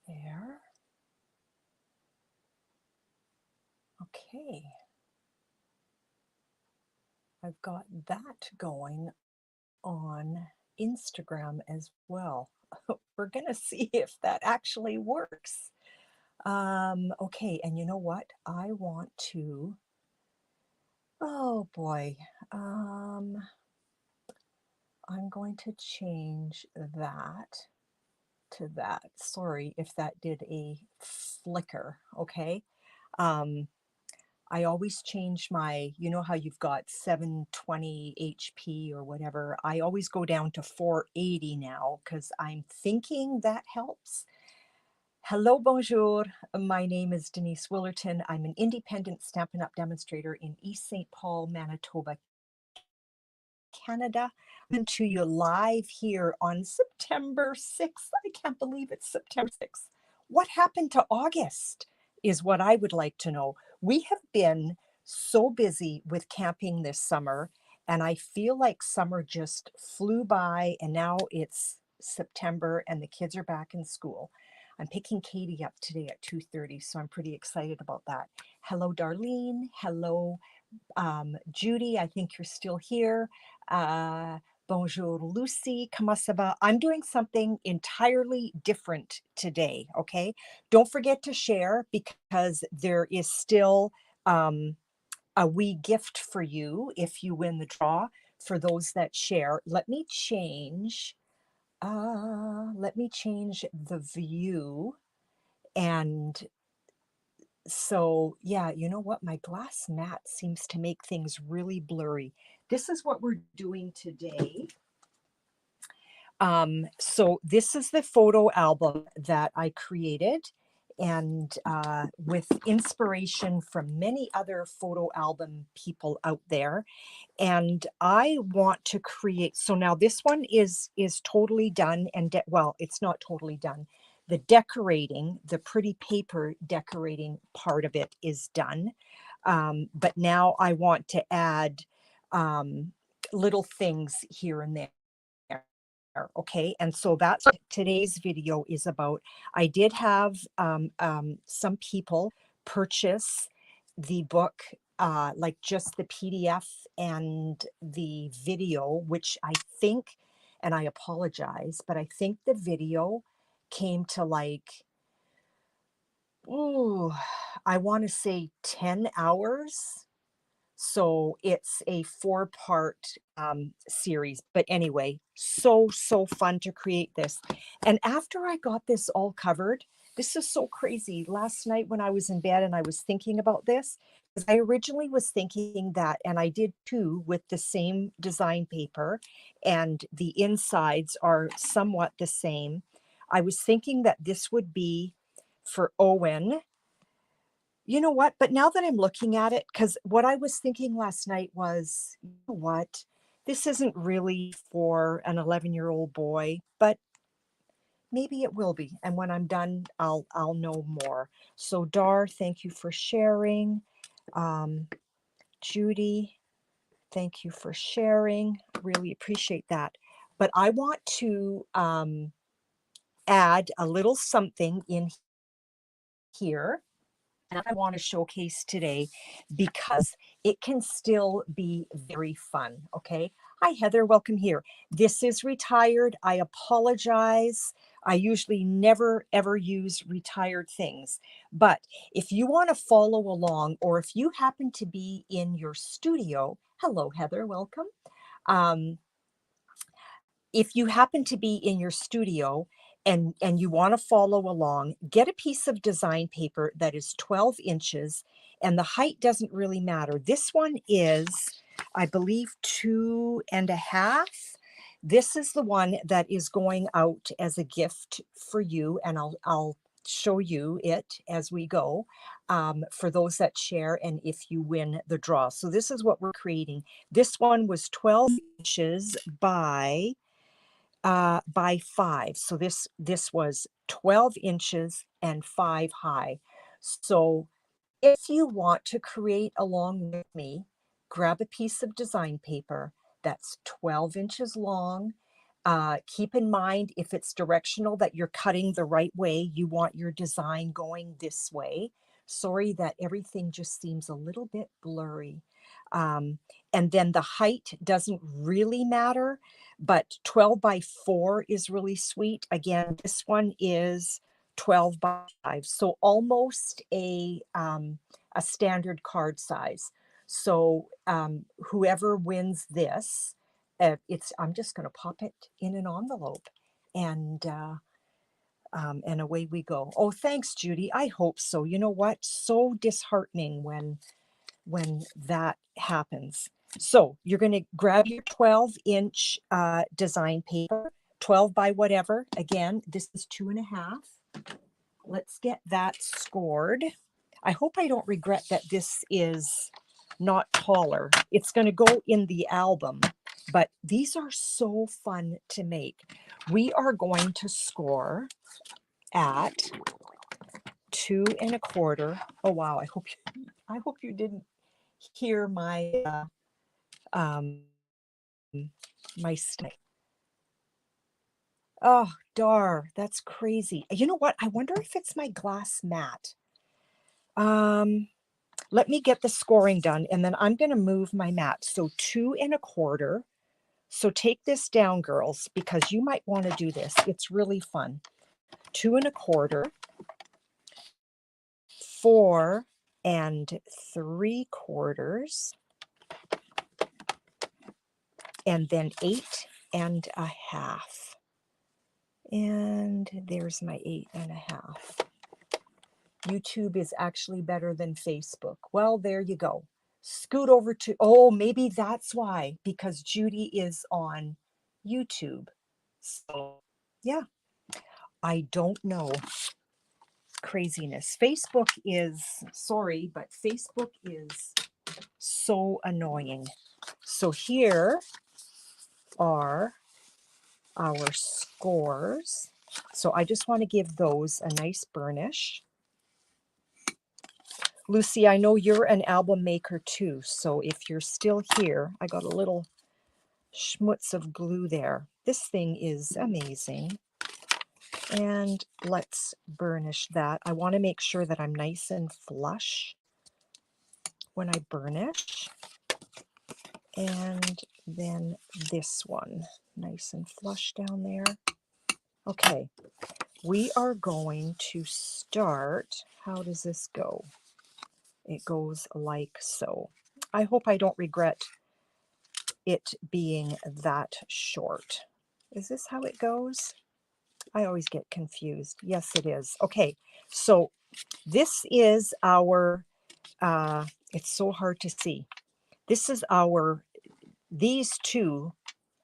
There. Okay. I've got that going on Instagram as well. We're going to see if that actually works. Okay, and you know what? I want to, oh boy, I'm going to change that to that. Sorry if that did a flicker, okay? Um, I always change my, you know how you've got 720 HP or whatever. I always go down to 480 now because I'm thinking that helps. Hello, bonjour. My name is DeniseWillerton. I'm an independent Stampin' Up! Demonstrator in East St. Paul, Manitoba, Canada. I'm coming to you live here on September 6th. I can't believe it's September 6th. What happened to August is what I would like to know. We have been so busy with camping this summer, and I feel like summer just flew by, and now it's September and the kids are back in school. I'm picking Katie up today at 2:30, so I'm pretty excited about that. Hello, Darlene. Hello, Judy, I think you're still here. Bonjour, Lucy. Comment ça va? I'm doing something entirely different today, okay? Don't forget to share because there is still a wee gift for you if you win the draw for those that share. Let me change the view. And so, yeah, you know what? My glass mat seems to make things really blurry. This is what we're doing today. So this is the photo album that I created, and with inspiration from many other photo album people out there. And I want to create, so now this one is totally done, and well, it's not totally done. The decorating, the pretty paper decorating part of it is done. But now I want to add little things here and there. Okay, and so that's what today's video is about. I did have some people purchase the book, like just the PDF and the video, which I think, and I apologize, but I think the video came to like, ooh, I want to say 10 hours. So it's a 4-part series. But anyway, so fun to create this. And after I got this all covered, this is so crazy. Last night when I was in bed and I was thinking about this, because I originally was thinking that, and I did too, with the same design paper, and the insides are somewhat the same. I was thinking that this would be for Owen. You know what? But now that I'm looking at it, because what I was thinking last night was, you know what? This isn't really for an 11-year-old boy, but maybe it will be. And when I'm done, I'll know more. So Dar, thank you for sharing. Judy, thank you for sharing. Really appreciate that. But I want to add a little something in here that I want to showcase today because it can still be very fun. Okay. Hi, Heather. Welcome here. This is retired. I apologize. I usually never, ever use retired things. But if you want to follow along, or if you happen to be in your studio, hello, Heather. Welcome. If you happen to be in your studio and you want to follow along, get a piece of design paper that is 12 inches, and the height doesn't really matter. This one is, I believe, 2.5. This is the one that is going out as a gift for you, and I'll show you it as we go, for those that share and if you win the draw. So this is what we're creating. This one was 12 inches by 5. So this was 12 inches and 5 high. So if you want to create along with me, grab a piece of design paper that's 12 inches long, Keep in mind, if it's directional, that you're cutting the right way. You want your design going this way. Sorry that everything just seems a little bit blurry. And then the height doesn't really matter, but 12 by 4 is really sweet. Again, this one is 12 by 5, so almost a standard card size. So whoever wins this, I'm just going to pop it in an envelope, and away we go. Oh, thanks, Judy. I hope so. You know what? So disheartening when that happens. So you're going to grab your 12-inch design paper, 12 by whatever. Again, this is 2.5. Let's get that scored. I hope I don't regret that this is not taller. It's going to go in the album, but these are so fun to make. We are going to score at 2.25. Oh wow! I hope you didn't hear my my snake. Oh, dar, that's crazy. You know what? I wonder if it's my glass mat. Let me get the scoring done, and then I'm going to move my mat. So 2.25. So take this down, girls, because you might want to do this. It's really fun. 2.25, 4.75, and then 8.5. And there's my 8.5. YouTube is actually better than Facebook. Well, there you go. Scoot over to, oh, maybe that's why, because Judy is on YouTube. So, yeah, I don't know. Craziness. Facebook is, sorry, but Facebook is so annoying. So here are our scores. So I just want to give those a nice burnish. Lucy, I know you're an album maker too, so if you're still here, I got a little schmutz of glue there. This thing is amazing. And let's burnish that. I want to make sure that I'm nice and flush when I burnish. And then this one, nice and flush down there. Okay, we are going to start. How does this go? It goes like so. I hope I don't regret it being that short. Is this how it goes? I always get confused. Yes, it is. Okay, so this is our, it's so hard to see. This is our, these two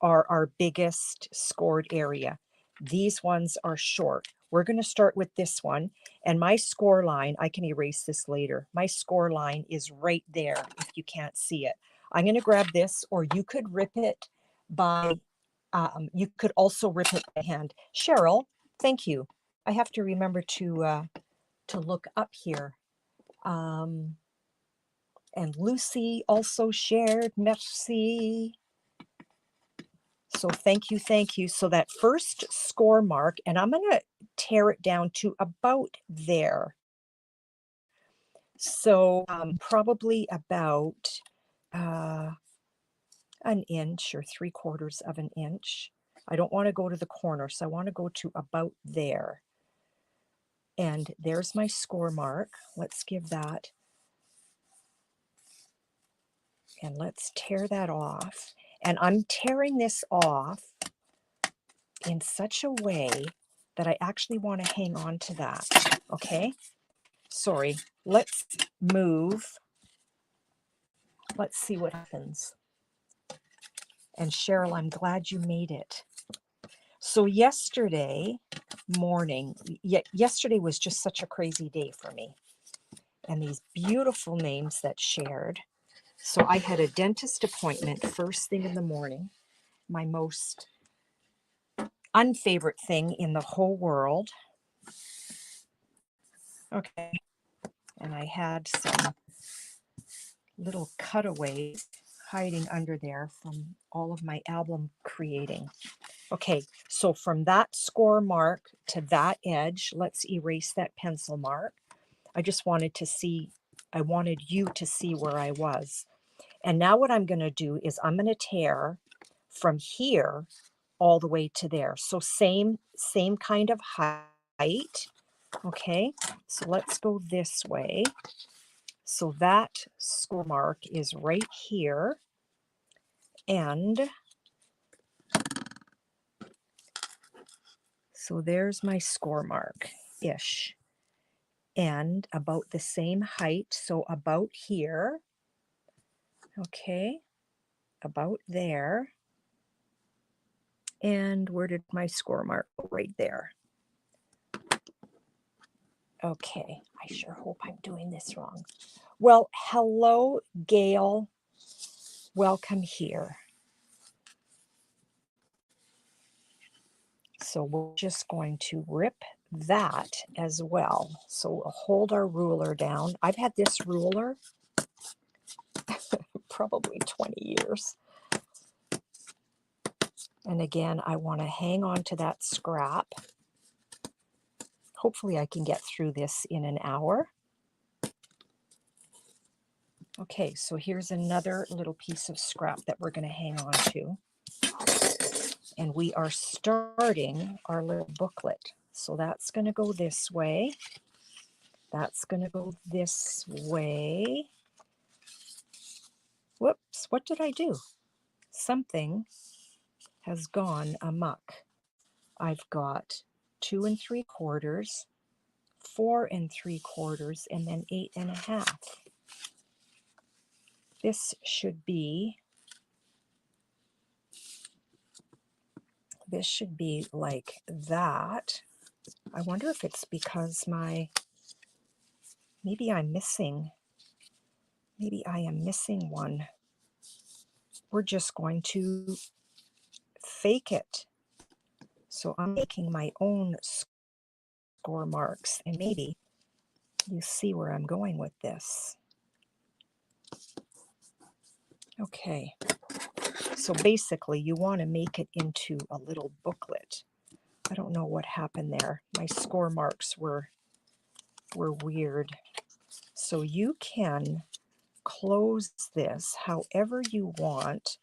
are our biggest scored area. These ones are short. We're going to start with this one. And my score line, I can erase this later. My score line is right there if you can't see it. I'm going to grab this, or you could rip it by, you could also rip it by hand. Cheryl, thank you. I have to remember to look up here. And Lucy also shared. Merci. So thank you, thank you. So that first score mark, and I'm going to tear it down to about there. So probably about an inch or 3/4 of an inch. I don't want to go to the corner, so I want to go to about there. And there's my score mark. Let's give that. And let's tear that off. And I'm tearing this off in such a way that I actually want to hang on to that. Okay, sorry, let's move. Let's see what happens. And Cheryl, I'm glad you made it. So yesterday morning, yesterday was just such a crazy day for me. And these beautiful names that shared. So I had a dentist appointment first thing in the morning, my most unfavorite thing in the whole world. Okay. And I had some little cutaways hiding under there from all of my album creating. Okay, so from that score mark to that edge, let's erase that pencil mark. I just wanted to see, I wanted you to see where I was. And now what I'm going to do is I'm going to tear from here all the way to there. So same kind of height. Okay, so let's go this way. So that score mark is right here. And so there's my score mark-ish. And about the same height, so about here. Okay, about there. And where did my score mark go? Right there. Okay, I sure hope I'm doing this wrong. Well, hello, Gail. Welcome here. So we're just going to rip that as well. So we'll hold our ruler down. I've had this ruler probably 20 years. And again, I want to hang on to that scrap. Hopefully I can get through this in an hour. Okay, so here's another little piece of scrap that we're going to hang on to. And we are starting our little booklet. So that's going to go this way. That's going to go this way. Whoops, what did I do? Something has gone amok. I've got 2 3/4, 4 3/4, and then 8 1/2. This should be like that. I wonder if it's because maybe I am missing one. We're just going to fake it. So I'm making my own score marks, and maybe you see where I'm going with this. Okay, so basically you want to make it into a little booklet. I don't know what happened there. My score marks were weird. So you can close this however you want,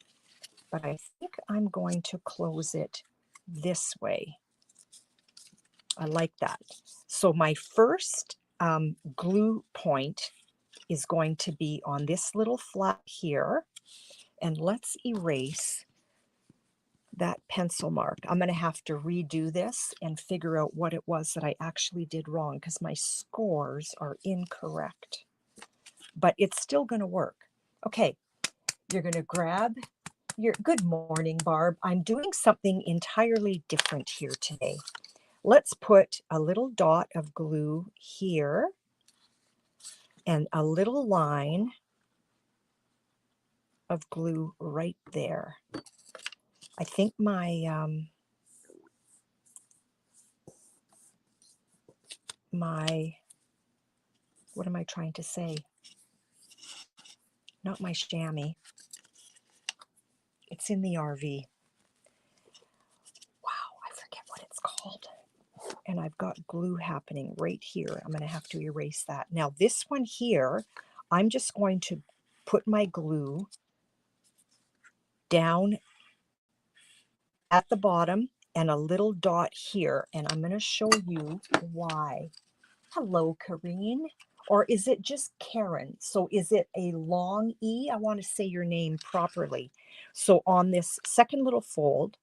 but I think I'm going to close it this way. I like that. So my first glue point is going to be on this little flap here. And let's erase that pencil mark. I'm going to have to redo this and figure out what it was that I actually did wrong because my scores are incorrect. But it's still going to work. Okay, you're going to grab your, good morning, Barb. I'm doing something entirely different here today. Let's put a little dot of glue here and a little line of glue right there. I think my what am I trying to say? Not my chamois. It's in the RV. Wow, I forget what it's called. And I've got glue happening right here. I'm going to have to erase that. Now this one here, I'm just going to put my glue down at the bottom and a little dot here. And I'm going to show you why. Hello, Kareen. Or is it just Karen? So is it a long E? I want to say your name properly. So on this second little fold,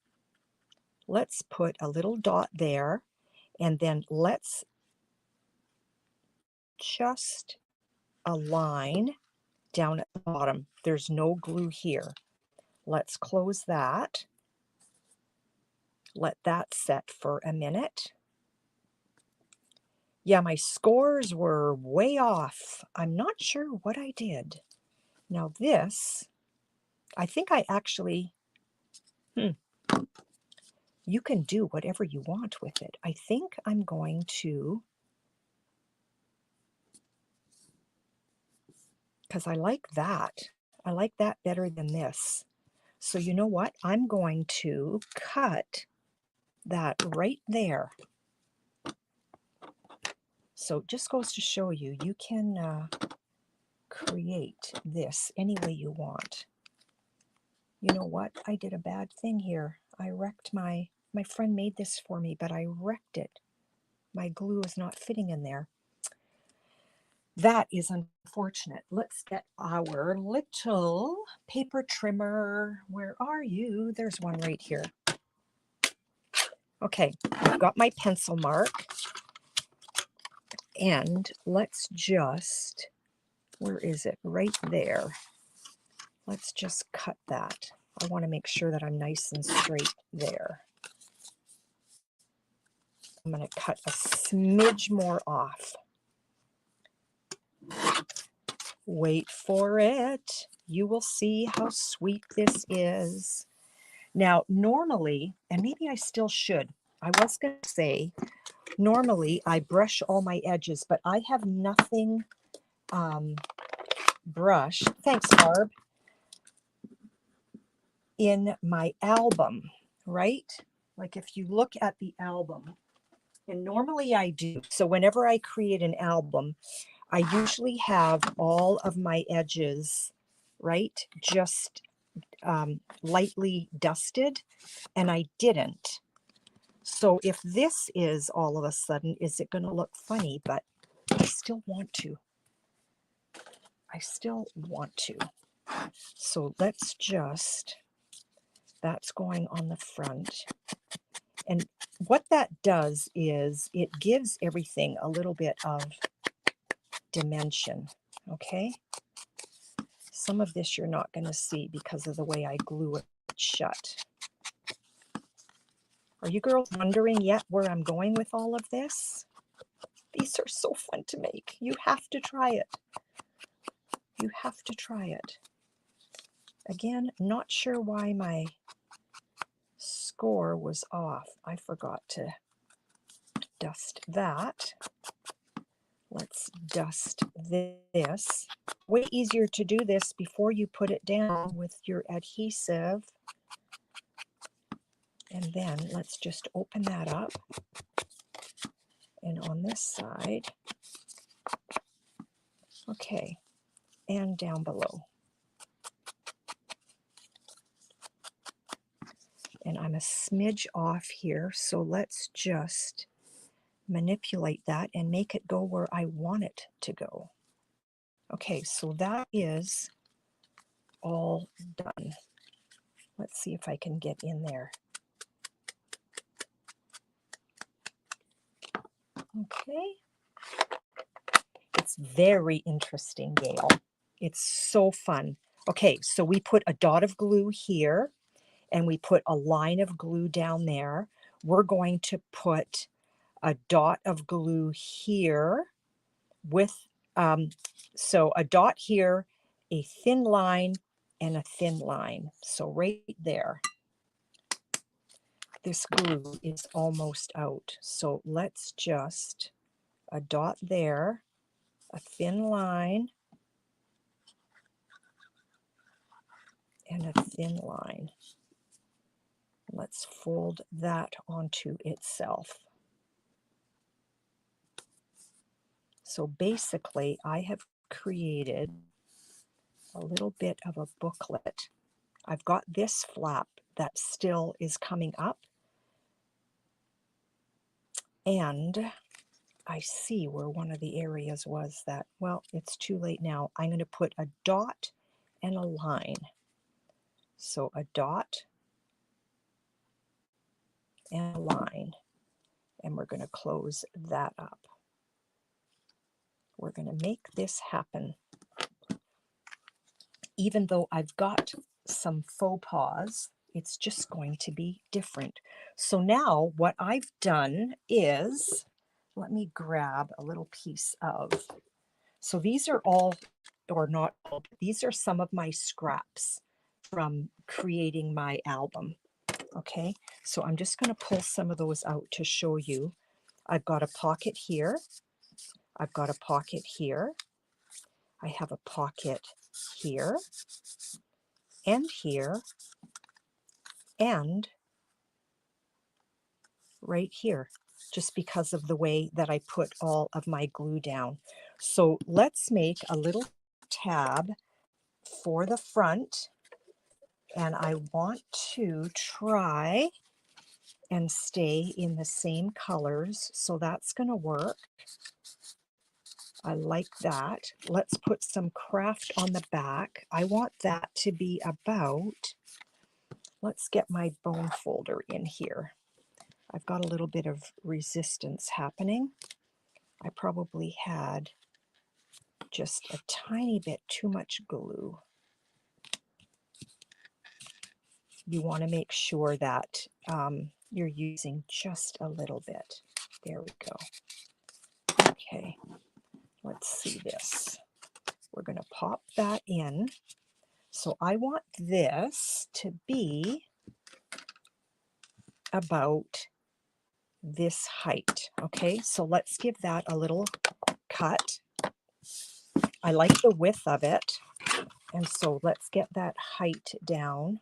let's put a little dot there. And then let's just align down at the bottom. There's no glue here. Let's close that. Let that set for a minute. Yeah, my scores were way off. I'm not sure what I did. Now this, I think I actually, you can do whatever you want with it. I think I'm going to, because I like that. I like that better than this. So you know what? I'm going to cut that right there. So it just goes to show you, you can create this any way you want. You know what? I did a bad thing here. I wrecked my friend made this for me, but I wrecked it. My glue is not fitting in there. That is unfortunate. Let's get our little paper trimmer. Where are you? There's one right here. Okay, I've got my pencil mark. And let's just, where is it? Right there. Let's just cut that. I want to make sure that I'm nice and straight there. I'm going to cut a smidge more off. Wait for it. You will see how sweet this is. Now, normally, and maybe I still should, I was going to say, normally I brush all my edges, but I have nothing brushed. Thanks, Barb. In my album, right? Like if you look at the album, and normally I do. So whenever I create an album, I usually have all of my edges, right, just lightly dusted, and I didn't. So if this is all of a sudden, is it going to look funny? But I still want to. I still want to. So let's just, that's going on the front. And what that does is it gives everything a little bit of dimension, okay? Some of this you're not going to see because of the way I glue it shut. Are you girls wondering yet where I'm going with all of this? These are so fun to make. You have to try it. You have to try it. Again, not sure why my score was off. I forgot to dust that. Let's dust this. Way easier to do this before you put it down with your adhesive. And then let's just open that up. And on this side, okay, and down below. And I'm a smidge off here, so let's just manipulate that and make it go where I want it to go. Okay, so that is all done. Let's see if I can get in there. Okay. It's very interesting, Gail. It's so fun. Okay, so we put a dot of glue here, and we put a line of glue down there. We're going to put a dot of glue here with, so a dot here, a thin line, and a thin line. So right there. This glue is almost out. So let's just, a dot there, a thin line, and a thin line. Let's fold that onto itself. So basically, I have created a little bit of a booklet. I've got this flap that still is coming up. And I see where one of the areas was that, well, it's too late now. I'm going to put a dot and a line. So a dot and a line. And we're going to close that up. We're going to make this happen. Even though I've got some faux pas, it's just going to be different. So now what I've done is, let me grab a little piece of, so these are all, or not all, these are some of my scraps from creating my album. Okay, so I'm just going to pull some of those out to show you. I've got a pocket here. I've got a pocket here. I have a pocket here and here and right here, just because of the way that I put all of my glue down. So let's make a little tab for the front, and I want to try and stay in the same colors, so that's going to work. I like that. Let's put some craft on the back. I want that to be about, let's get my bone folder in here. I've got a little bit of resistance happening. I probably had just a tiny bit too much glue. You want to make sure that you're using just a little bit. There we go. Okay, let's see this. We're going to pop that in. So I want this to be about this height. Okay, so let's give that a little cut. I like the width of it, and so let's get that height down.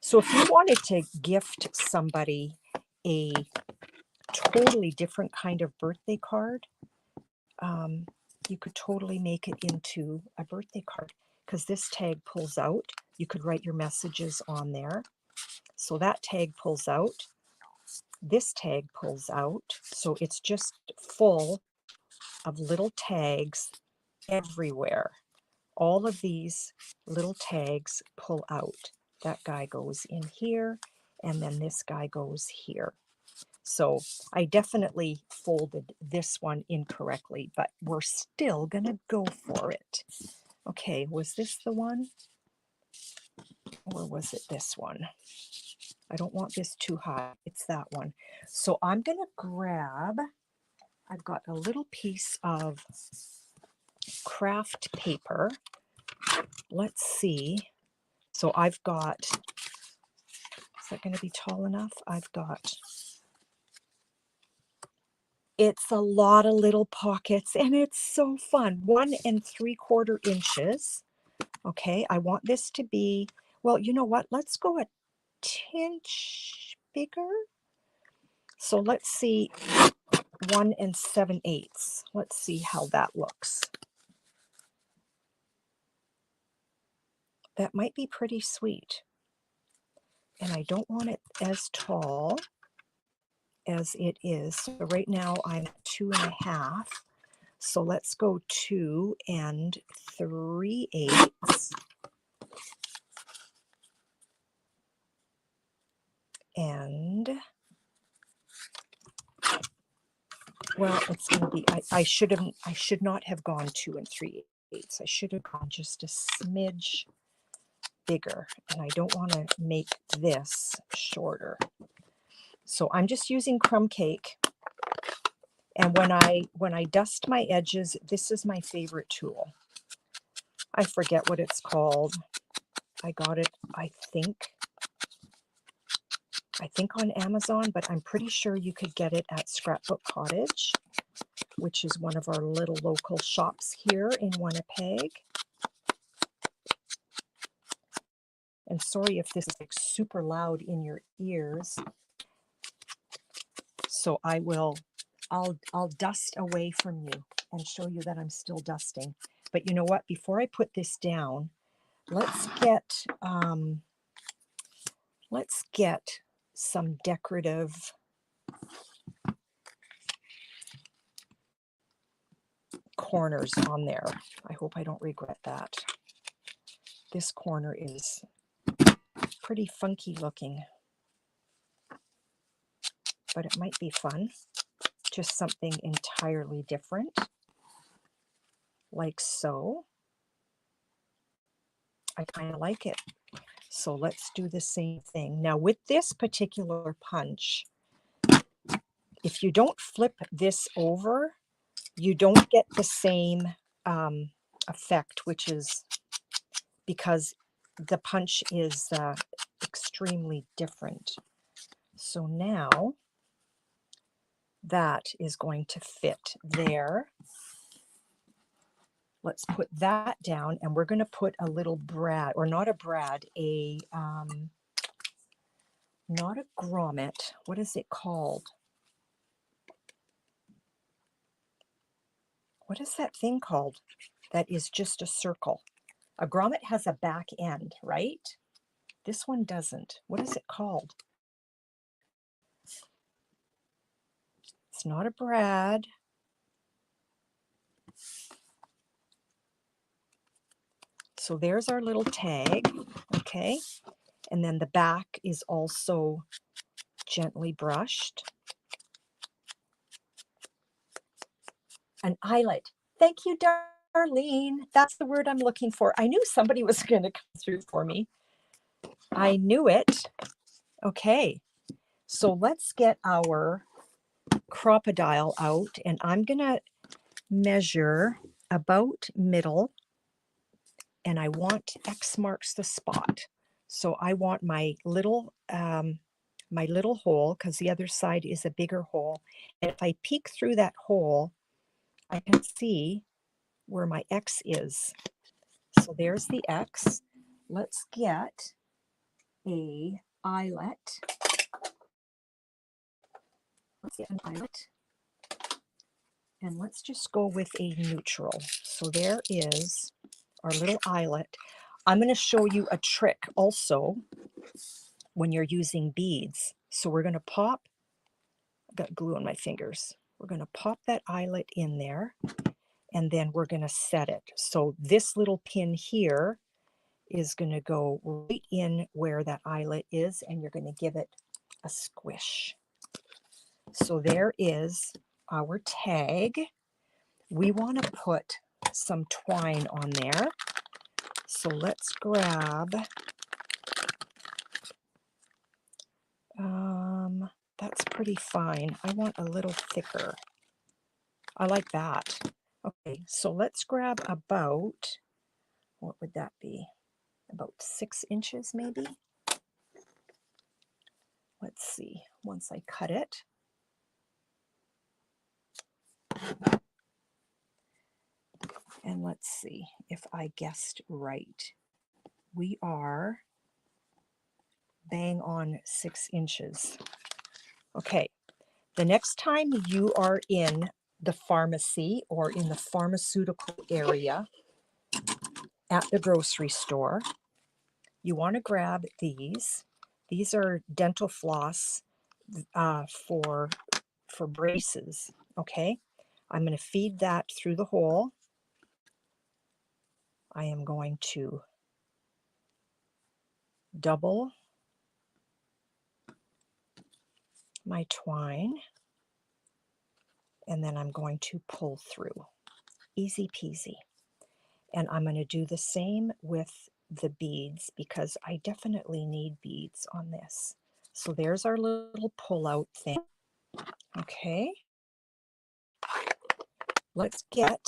So if you wanted to gift somebody a totally different kind of birthday card, you could totally make it into a birthday card, because this tag pulls out. You could write your messages on there. So that tag pulls out. This tag pulls out. So it's just full of little tags everywhere. All of these little tags pull out. That guy goes in here, and then this guy goes here. So I definitely folded this one incorrectly, but we're still gonna go for it. Okay, was this the one? Or was it this one? I don't want this too high. It's that one. So I'm gonna grab, I've got a little piece of craft paper. Let's see. So I've got, is that gonna be tall enough? I've got, it's a lot of little pockets, and it's so fun. 1 3/4 inches. Okay, I want this to be, well, you know what? Let's go a tinch bigger. So let's see, 1 7/8. Let's see how that looks. That might be pretty sweet. And I don't want it as tall as it is. So right now I'm at 2 1/2. So let's go 2 3/8. And well, it's going to be, I should not have gone 2 3/8. I should have gone just a smidge bigger, and I don't want to make this shorter. So I'm just using crumb cake. And when I dust my edges, this is my favorite tool. I forget what it's called. I got it, I think on Amazon, but I'm pretty sure you could get it at Scrapbook Cottage, which is one of our little local shops here in Winnipeg. And sorry if this is like super loud in your ears. So I'll dust away from you and show you that I'm still dusting. But you know what? Before I put this down, let's get some decorative corners on there. I hope I don't regret that. This corner is pretty funky looking, but it might be fun. Just something entirely different, like so. I kind of like it. So let's do the same thing. Now with this particular punch, if you don't flip this over, you don't get the same effect, which is because the punch is extremely different. So now that is going to fit there. Let's put that down, and we're going to put a little brad, or not a brad, not a grommet. What is it called? What is that thing called that is just a circle? A grommet has a back end, right? This one doesn't. What is it called? It's not a brad. So there's our little tag, okay? And then the back is also gently brushed. An eyelet. Thank you, Darlene. That's the word I'm looking for. I knew somebody was going to come through for me. I knew it. Okay, so let's get our crocodile out, and I'm going to measure about middle, and I want X marks the spot. So I want my little hole, because the other side is a bigger hole. And if I peek through that hole, I can see where my X is. So there's the X. Let's get a eyelet. Let's get an eyelet. And let's just go with a neutral. So there is our little eyelet. I'm going to show you a trick also when you're using beads. So we're going to pop, I've got glue on my fingers. We're going to pop that eyelet in there, and then we're going to set it. So this little pin here is going to go right in where that eyelet is, and you're going to give it a squish. So there is our tag. We want to put some twine on there. So let's grab, that's pretty fine. I want a little thicker. I like that. Okay, so let's grab about, what would that be? About 6 inches maybe? Let's see, once I cut it. And let's see if I guessed right. We are bang on 6 inches. Okay, the next time you are in the pharmacy or in the pharmaceutical area at the grocery store, you want to grab these. These are dental floss for braces, okay? I'm going to feed that through the hole. I am going to double my twine, and then I'm going to pull through. Easy peasy. And I'm going to do the same with the beads, because I definitely need beads on this. So there's our little pull-out thing. Okay. Let's get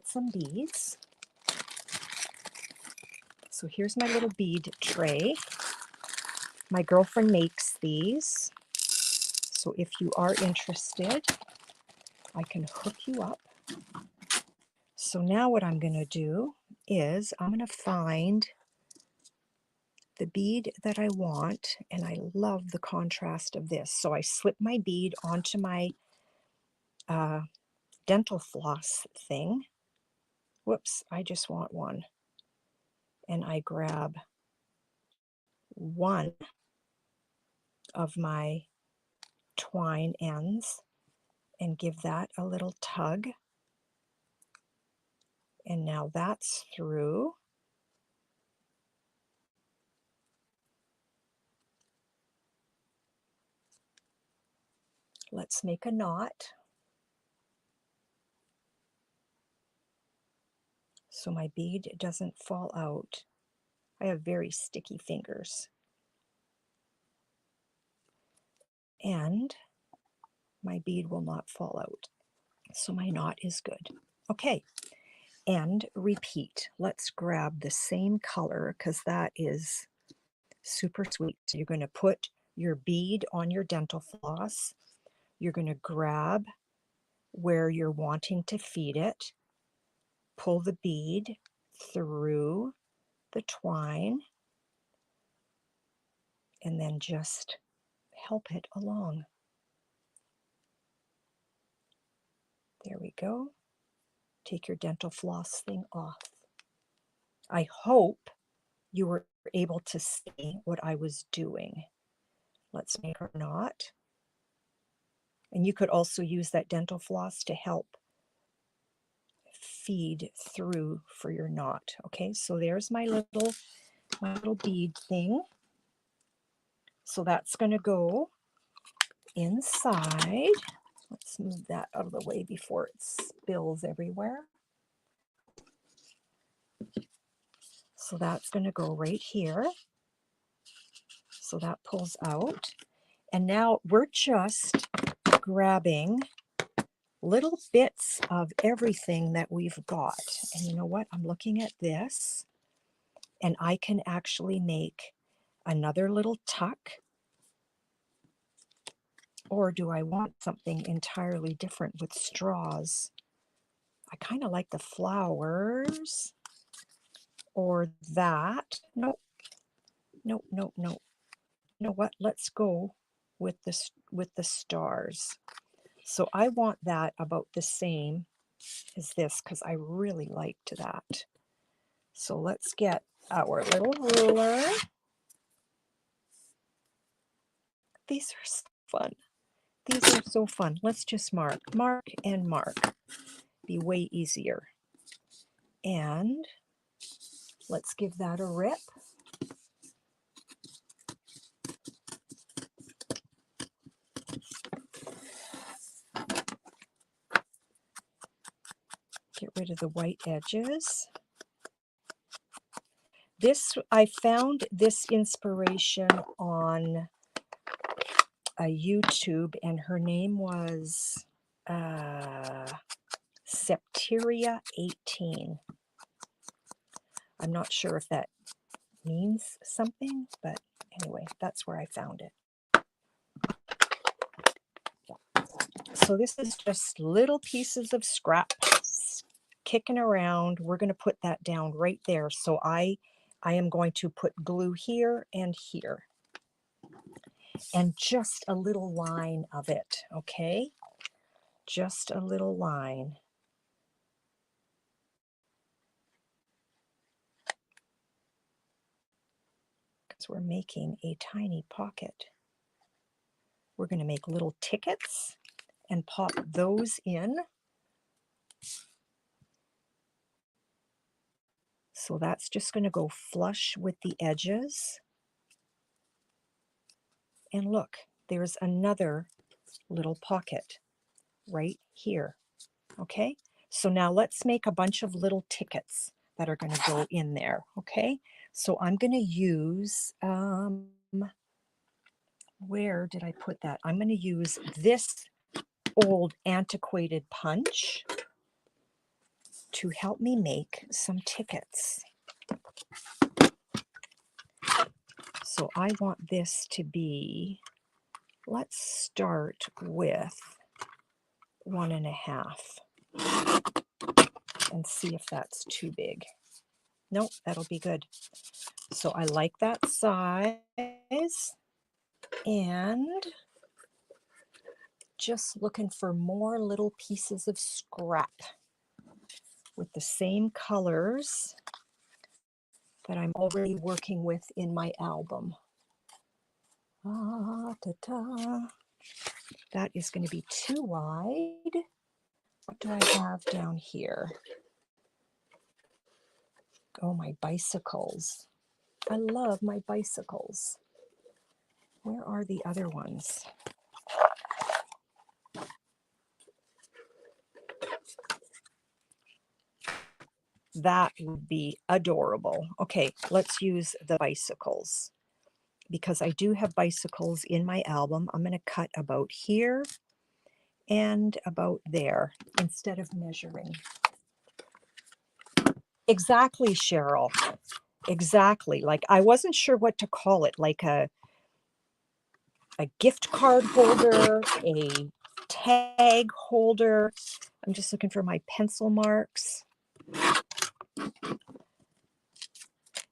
some beads. So here's my little bead tray. My girlfriend makes these. So if you are interested, I can hook you up. So now what I'm going to do is I'm going to find the bead that I want, and I love the contrast of this. So I slip my bead onto my dental floss thing. Whoops, I just want one. And I grab one of my twine ends and give that a little tug. And now that's through. Let's make a knot. So my bead doesn't fall out. I have very sticky fingers. And my bead will not fall out. So my knot is good. Okay, and repeat. Let's grab the same color, because that is super sweet. So you're going to put your bead on your dental floss. You're going to grab where you're wanting to feed it, pull the bead through the twine and then just help it along. There we go. Take your dental floss thing off. I hope you were able to see what I was doing. Let's make our knot. And you could also use that dental floss to help feed through for your knot. Okay, so there's my little bead thing. So that's going to go inside. Let's move that out of the way before it spills everywhere. So that's going to go right here. So that pulls out. And now we're just grabbing little bits of everything that we've got. And you know what? I'm looking at this, and I can actually make another little tuck. Or do I want something entirely different with straws? I kind of like the flowers. Or that. Nope. Nope, nope, nope. You know what? Let's go with this with the stars. So I want that about the same as this because I really liked that. So let's get our little ruler. These are so fun. These are so fun. Let's just mark and mark. Be way easier. And let's give that a rip. Get rid of the white edges. I found this inspiration on a YouTube, and her name was Septeria 18. I'm not sure if that means something, but anyway, that's where I found it. So this is just little pieces of scrap kicking around. We're going to put that down right there. So I am going to put glue here and here. And just a little line of it, okay? Just a little line. Because we're making a tiny pocket. We're going to make little tickets and pop those in. So that's just going to go flush with the edges. And look, there's another little pocket right here. Okay, so now let's make a bunch of little tickets that are going to go in there. Okay, so I'm going to use, where did I put that? I'm going to use this old antiquated punch to help me make some tickets. So I want this to be, let's start with 1.5 and see if that's too big. Nope, that'll be good. So I like that size, and just looking for more little pieces of scrap with the same colors that I'm already working with in my album. That is going to be too wide. What do I have down here? Oh, my bicycles. I love my bicycles. Where are the other ones? That would be adorable. Okay, let's use the bicycles because I do have bicycles in my album. I'm going to cut about here and about there instead of measuring. Exactly, Cheryl. Exactly. Like I wasn't sure what to call it, like a gift card holder, a tag holder. I'm just looking for my pencil marks.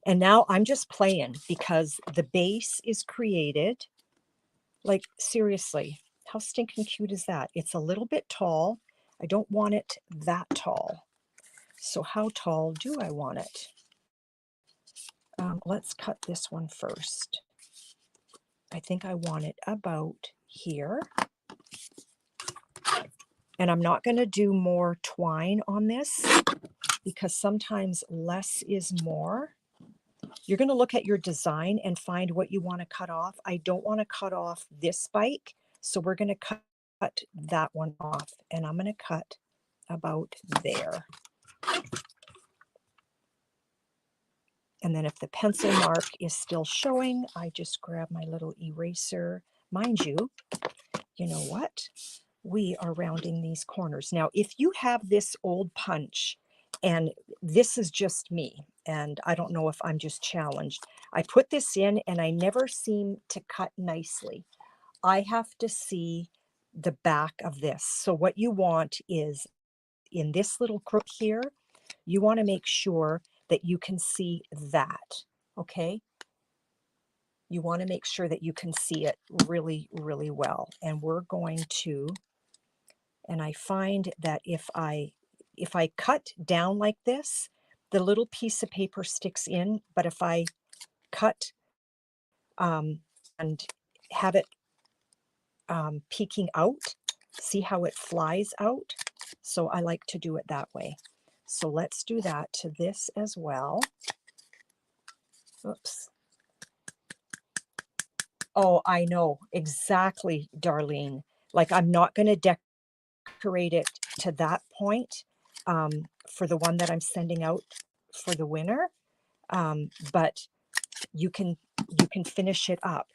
And now I'm just playing because the base is created. Like, seriously, how stinking cute is that? It's a little bit tall. I don't want it that tall. So how tall do I want it? Let's cut this one first. I think I want it about here. And I'm not going to do more twine on this because sometimes less is more. You're going to look at your design and find what you want to cut off. I don't want to cut off this spike, so we're going to cut that one off, and I'm going to cut about there. And then if the pencil mark is still showing, I just grab my little eraser. Mind you, you know what? We are rounding these corners. Now, if you have this old punch, and this is just me, and I don't know if I'm just challenged, I put this in and I never seem to cut nicely. I have to see the back of this. So what you want is in this little crook here, you want to make sure that you can see that, okay? You want to make sure that you can see it really, really well. And we're going to, and I find that if I cut down like this, the little piece of paper sticks in, but if I cut and have it peeking out, see how it flies out? So I like to do it that way. So let's do that to this as well. Oops. Oh, I know exactly, Darlene. Like, I'm not going to decorate it to that point for the one that I'm sending out for the winner, but you can finish it up.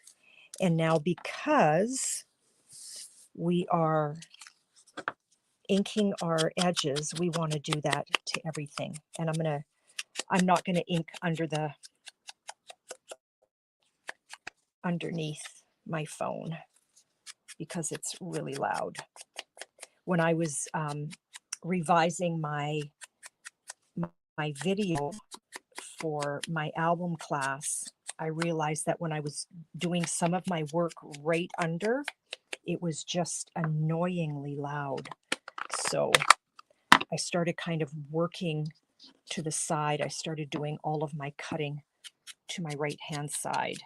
And now, because we are inking our edges, we want to do that to everything. And I'm not going to ink underneath my phone because it's really loud. When I was revising my video for my album class, I realized that when I was doing some of my work right under, it was just annoyingly loud. So I started kind of working to the side. I started doing all of my cutting to my right hand side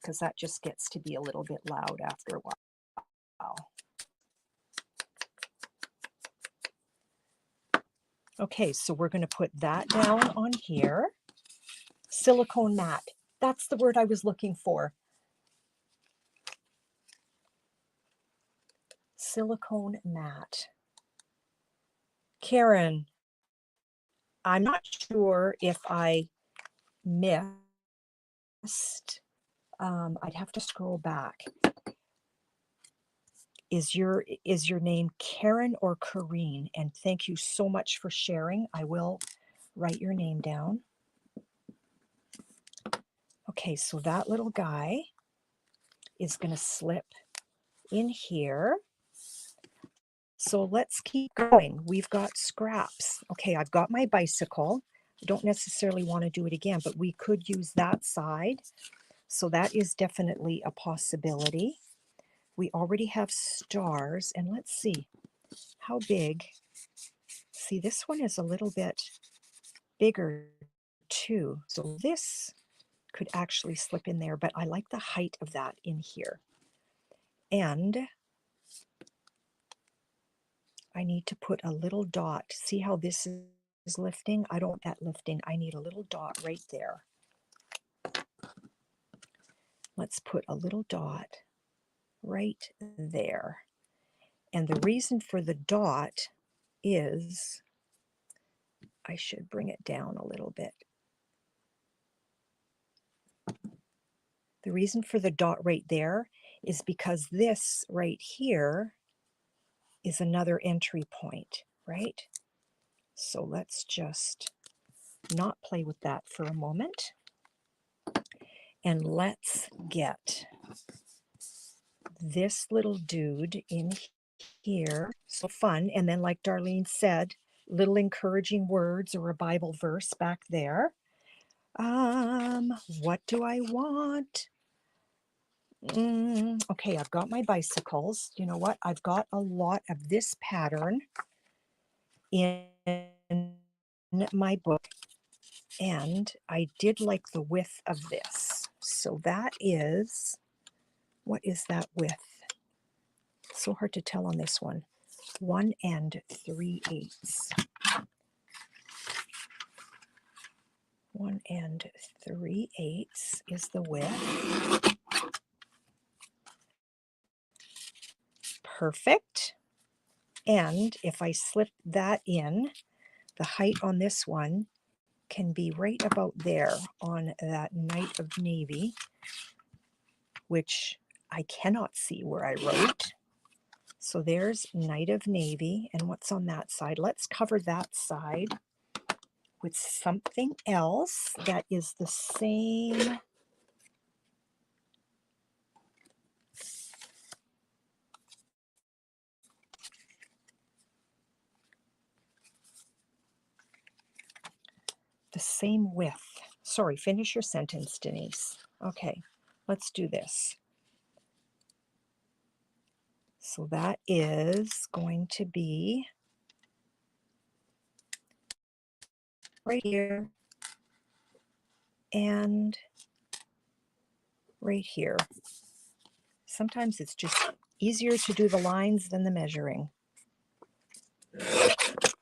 because that just gets to be a little bit loud after a while. Okay, so we're going to put that down on here. Silicone mat. That's the word I was looking for. Silicone mat. Karen, I'm not sure if I missed. I'd have to scroll back. Is your name Karen or Kareen? And thank you so much for sharing. I will write your name down. Okay, so that little guy is going to slip in here. So let's keep going. We've got scraps. Okay, I've got my bicycle. I don't necessarily want to do it again, but we could use that side. So that is definitely a possibility. We already have stars, and let's see how big. See, this one is a little bit bigger too. So this could actually slip in there, but I like the height of that in here. And I need to put a little dot. See how this is lifting? I don't want that lifting. I need a little dot right there. Let's put a little dot right there. And the reason for the dot is, I should bring it down a little bit. The reason for the dot right there is because this right here is another entry point, right? So let's just not play with that for a moment. And let's get this little dude in here. So fun. And then, like Darlene said, little encouraging words or a Bible verse back there. What do I want? Okay, I've got my bicycles. You know what? I've got a lot of this pattern in my book, and I did like the width of this. So that is, what is that width? So hard to tell on this one. 1 3/8. 1 3/8 is the width. Perfect. And if I slip that in, the height on this one can be right about there on that Night of Navy, which I cannot see where I wrote. So there's Night of Navy, and what's on that side? Let's cover that side with something else that is the same. The same width. Sorry, finish your sentence, Denise. Okay, let's do this. So that is going to be right here and right here. Sometimes it's just easier to do the lines than the measuring.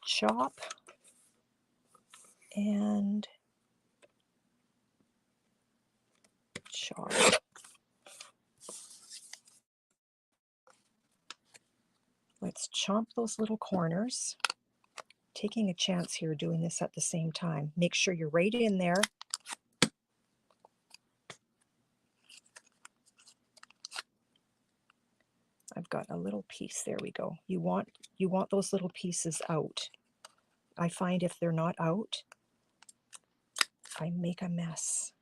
Chop and chop. Let's chomp those little corners. Taking a chance here doing this at the same time. Make sure you're right in there. I've got a little piece. There we go. You want those little pieces out. I find if they're not out, I make a mess.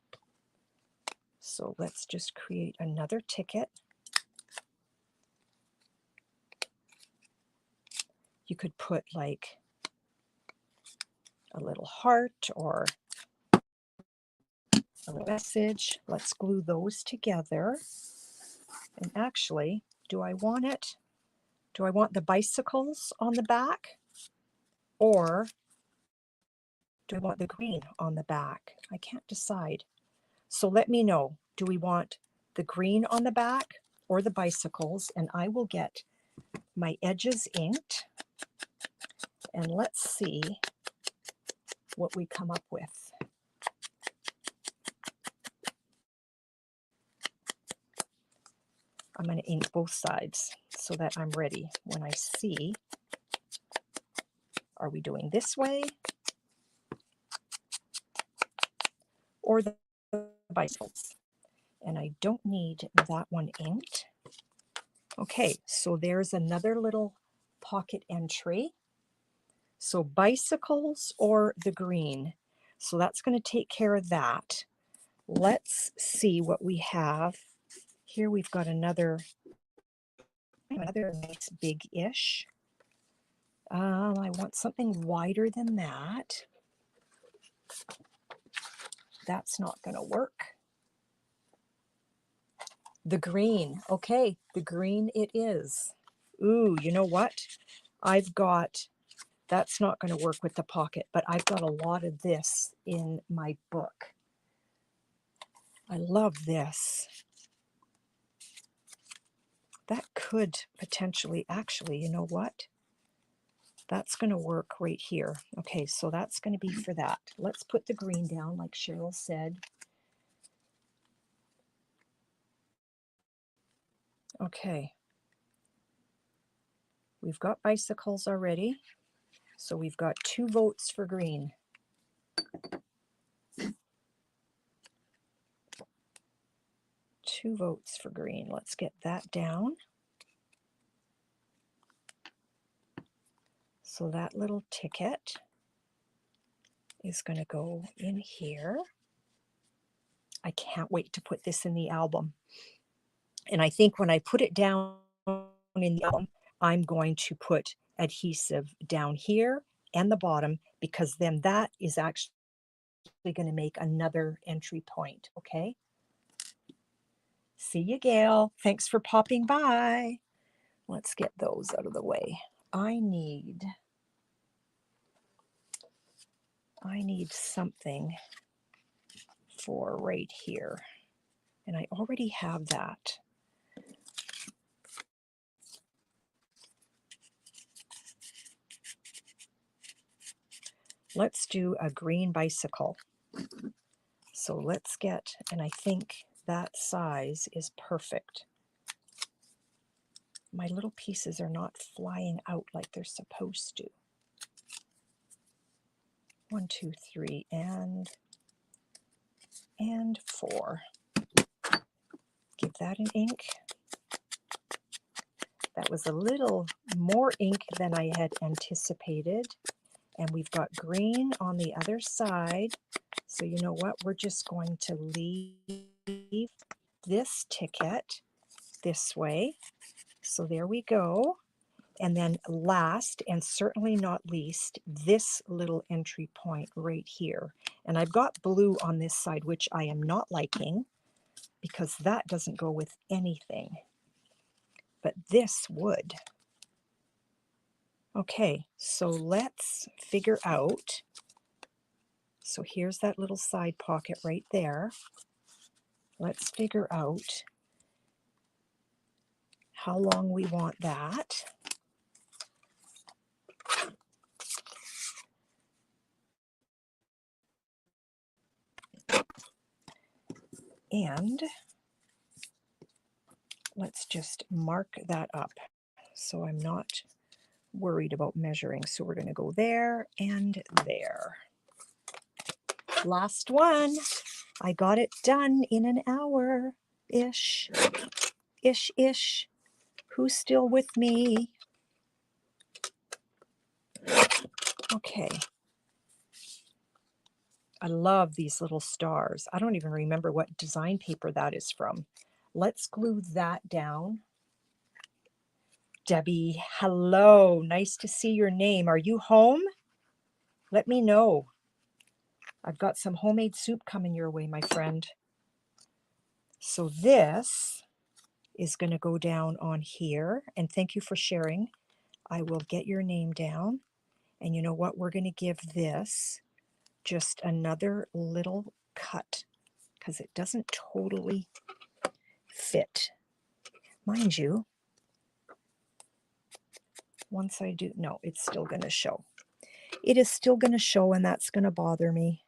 So let's just create another ticket. You could put like a little heart or a little message. Let's glue those together. And actually, do I want it? Do I want the bicycles on the back? Or do I want the green on the back? I can't decide. So let me know. Do we want the green on the back or the bicycles? And I will get my edges inked. And let's see what we come up with. I'm going to ink both sides so that I'm ready when I see, are we doing this way or the bicycles? And I don't need that one inked. Okay, so there's another little pocket entry. So bicycles or the green. So that's going to take care of that. Let's see what we have. Here we've got another nice big-ish. I want something wider than that. That's not going to work. The green. Okay, the green it is. Ooh, you know what? That's not going to work with the pocket, but I've got a lot of this in my book. I love this. That could potentially, actually, you know what? That's going to work right here. Okay, so that's going to be for that. Let's put the green down, like Cheryl said. Okay. We've got bicycles already. So we've got 2 votes for green. Two votes for green. Let's get that down. So that little ticket is going to go in here. I can't wait to put this in the album. And I think when I put it down in the album, I'm going to put adhesive down here and the bottom, because then that is actually going to make another entry point, okay? See you, Gail. Thanks for popping by. Let's get those out of the way. I need something for right here, and I already have that. Let's do a green bicycle. So let's get, and I think that size is perfect. My little pieces are not flying out like they're supposed to. 1, 2, 3, and 4. Give that an ink. That was a little more ink than I had anticipated. And we've got green on the other side. So you know what? We're just going to leave this ticket this way. So there we go. And then last and certainly not least, this little entry point right here. And I've got blue on this side, which I am not liking because that doesn't go with anything. But this would. Okay, so let's figure out. So here's that little side pocket right there. Let's figure out how long we want that. And let's just mark that up so I'm not worried about measuring. So we're going to go there and there. Last one. I got it done in an hour-ish. Ish. Who's still with me? Okay. I love these little stars. I don't even remember what design paper that is from. Let's glue that down. Debbie, hello. Nice to see your name. Are you home? Let me know. I've got some homemade soup coming your way, my friend. So this is going to go down on here. And thank you for sharing. I will get your name down. And you know what? We're going to give this just another little cut because it doesn't totally fit. Mind you, once I do, no, it's still going to show. It is still going to show, and that's going to bother me.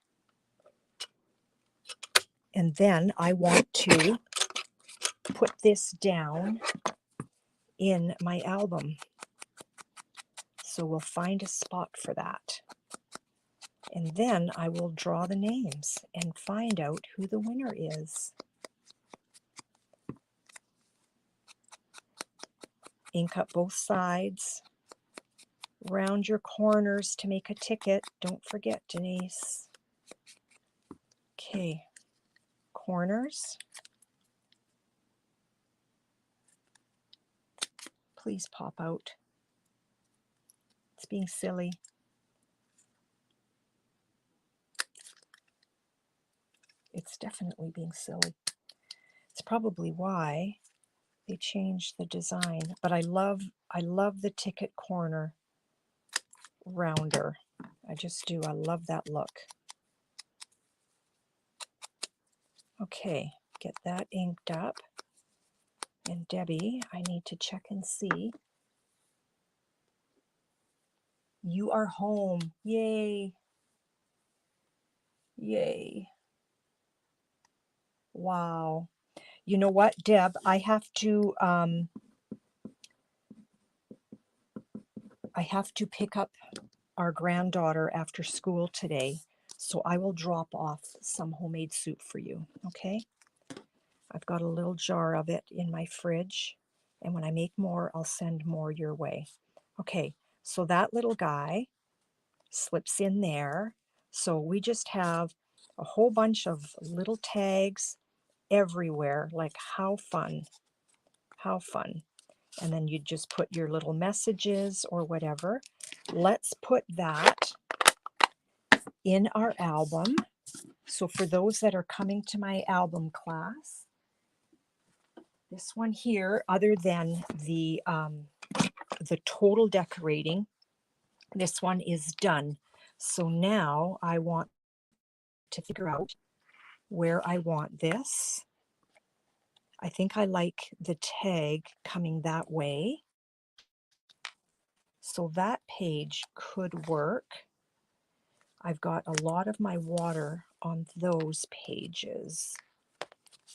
And then I want to put this down in my album. So we'll find a spot for that. And then I will draw the names and find out who the winner is. Ink up both sides. Round your corners to make a ticket. Don't forget, Denise. Okay, corners. Please pop out. It's being silly. It's definitely being silly. It's probably why they changed the design. But I love the ticket corner rounder. I just do. I love that look. Okay, get that inked up. And Debbie, I need to check and see. You are home. Yay. Yay. Wow. You know what, Deb? I have to pick up our granddaughter after school today. So I will drop off some homemade soup for you, okay? I've got a little jar of it in my fridge, and when I make more, I'll send more your way. Okay, so that little guy slips in there. So we just have a whole bunch of little tags everywhere. Like, how fun. How fun. And then you just put your little messages or whatever. Let's put that in our album. So for those that are coming to my album class, this one here, other than the total decorating, this one is done. So now I want to figure out where I want this. I think I like the tag coming that way. So that page could work. I've got a lot of my water on those pages.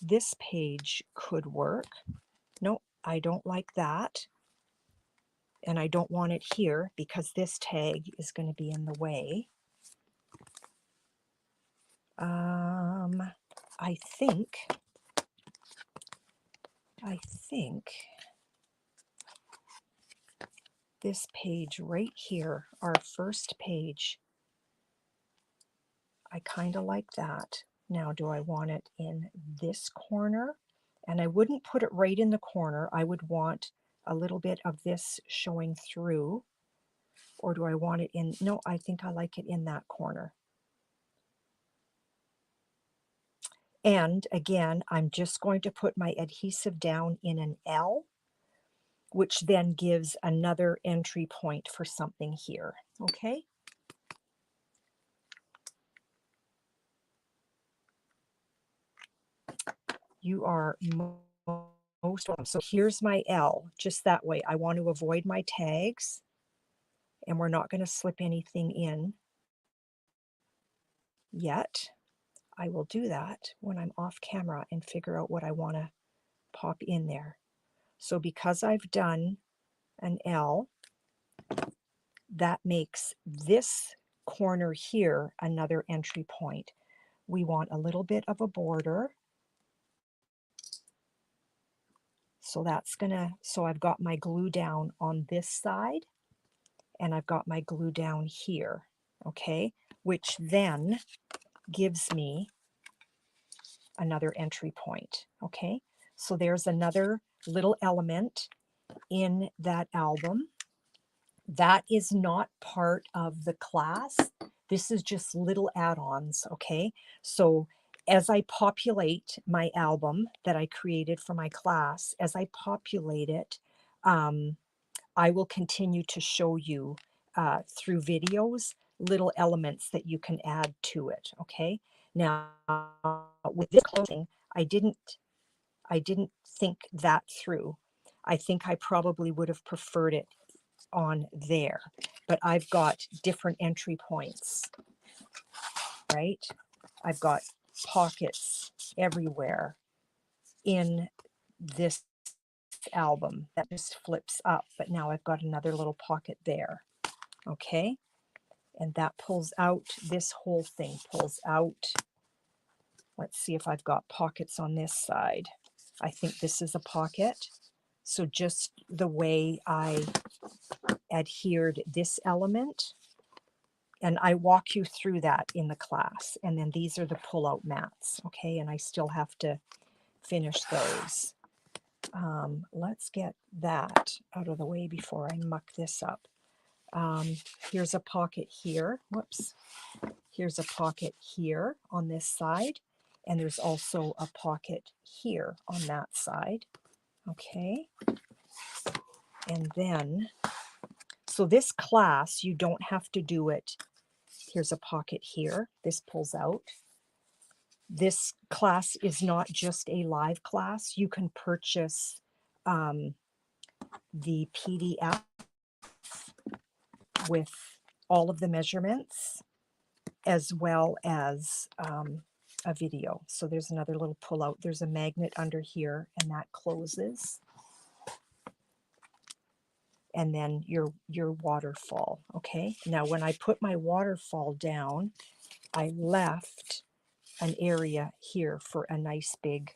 This page could work. No, I don't like that. And I don't want it here because this tag is going to be in the way. I think this page right here, our first page, I kind of like that. Now, do I want it in this corner? And I wouldn't put it right in the corner. I would want a little bit of this showing through. Or do I want it in? No, I think I like it in that corner. And again, I'm just going to put my adhesive down in an L, which then gives another entry point for something here, okay? You are most welcome. So here's my L, just that way. I want to avoid my tags, and we're not going to slip anything in yet. I will do that when I'm off camera and figure out what I want to pop in there. So because I've done an L, that makes this corner here another entry point. We want a little bit of a border. So that's gonna, so I've got my glue down on this side and I've got my glue down here, okay? Which then gives me another entry point, okay? So there's another little element in that album. That is not part of the class. This is just little add-ons, okay? So as I populate my album that I created for my class, as I populate it, I will continue to show you through videos little elements that you can add to it, okay? Now, with this clothing, I didn't think that through. I think I probably would have preferred it on there, but I've got different entry points, right? I've got pockets everywhere in this album that just flips up, but now I've got another little pocket there, okay? And that pulls out, this whole thing pulls out. Let's see if I've got pockets on this side. I think this is a pocket. So just the way I adhered this element, and I walk you through that in the class. And then these are the pull-out mats, okay? And I still have to finish those. Let's get that out of the way before I muck this up. Here's a pocket here. Whoops. Here's a pocket here on this side. And there's also a pocket here on that side. Okay. And then, so this class, you don't have to do it. Here's a pocket here. This pulls out. This class is not just a live class. You can purchase the PDF with all of the measurements as well as a video. So there's another little pull out. There's a magnet under here and that closes. And then your waterfall, okay? Now when I put my waterfall down, I left an area here for a nice big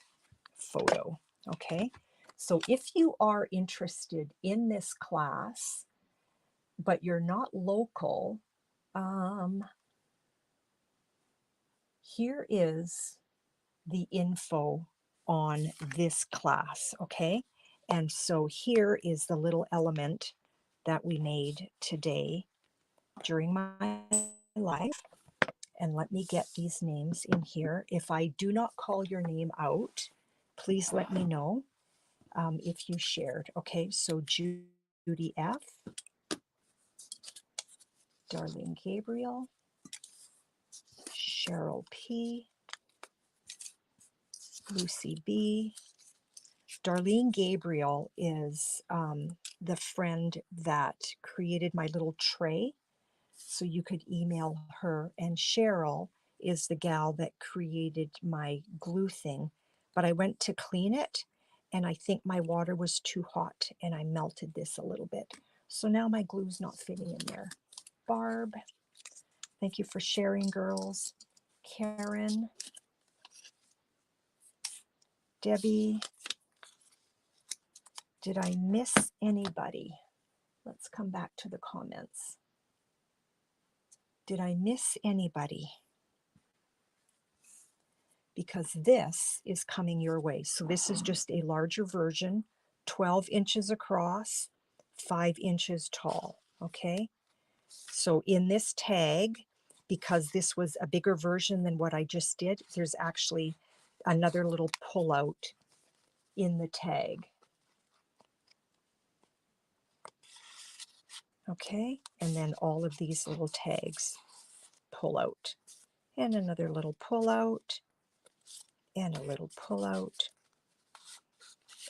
photo, okay? So if you are interested in this class, but you're not local, here is the info on this class, okay? And so here is the little element that we made today during my live. And let me get these names in here. If I do not call your name out, please let me know if you shared. Okay, so Judy F, Darlene Gabriel, Cheryl P, Lucy B. Darlene Gabriel is the friend that created my little tray, so you could email her. And Cheryl is the gal that created my glue thing, but I went to clean it and I think my water was too hot and I melted this a little bit. So now my glue's not fitting in there. Barb, thank you for sharing, girls. Karen, Debbie, did I miss anybody? Let's come back to the comments. Did I miss anybody? Because this is coming your way. So this is just a larger version, 12 inches across, 5 inches tall, okay? So in this tag, because this was a bigger version than what I just did, there's actually another little pullout in the tag. Okay, and then all of these little tags pull out. And another little pullout, and a little pullout,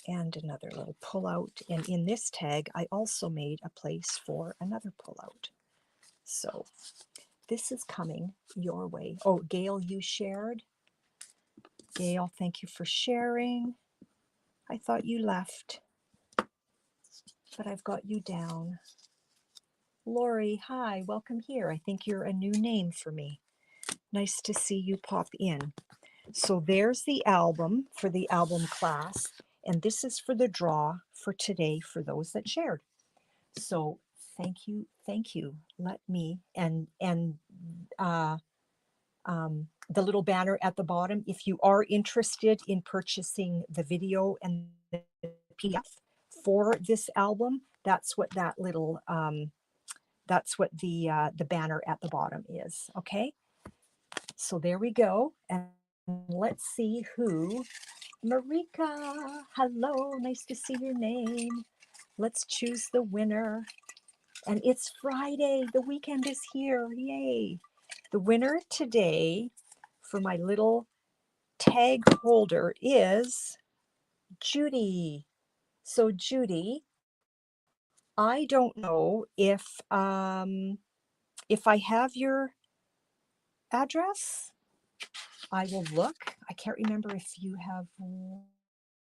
and another little pullout. And in this tag, I also made a place for another pullout. So this is coming your way. Oh, Gail, you shared. Gail, thank you for sharing. I thought you left, but I've got you down. Lori, hi, welcome here. I think you're a new name for me. Nice to see you pop in. So there's the album for the album class, and this is for the draw for today for those that shared. So thank you, thank you. Let me, and the little banner at the bottom, if you are interested in purchasing the video and the PDF for this album, that's what that little, that's what the banner at the bottom is, okay? So there we go, and let's see who, Marika, hello, nice to see your name. Let's choose the winner. And it's Friday, the weekend is here, yay. The winner today for my little tag holder is Judy. So Judy, I don't know if I have your address. I will look. I can't remember if you have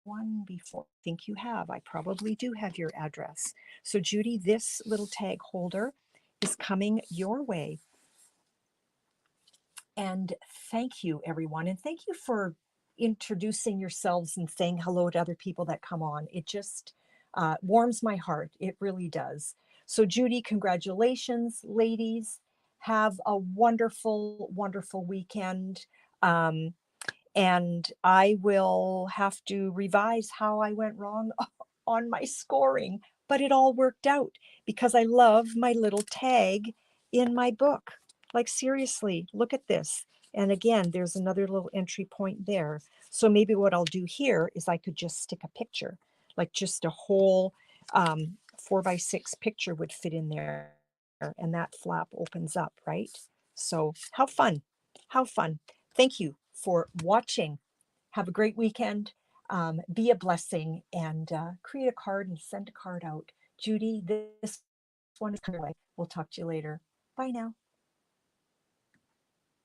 one before. I think you have. I probably do have your address. So Judy, this little tag holder is coming your way. And thank you, everyone. And thank you for introducing yourselves and saying hello to other people that come on. It just warms my heart. It really does. So Judy, congratulations, ladies. Have a wonderful, wonderful weekend. And I will have to revise how I went wrong on my scoring, but it all worked out because I love my little tag in my book. Like seriously, look at this. And again, there's another little entry point there. So maybe what I'll do here is I could just stick a picture, like just a whole 4x6 picture would fit in there. And that flap opens up, right? So how fun, how fun. Thank you for watching. Have a great weekend. Be a blessing and create a card and send a card out. Judy, this one is coming away. We'll talk to you later. Bye now.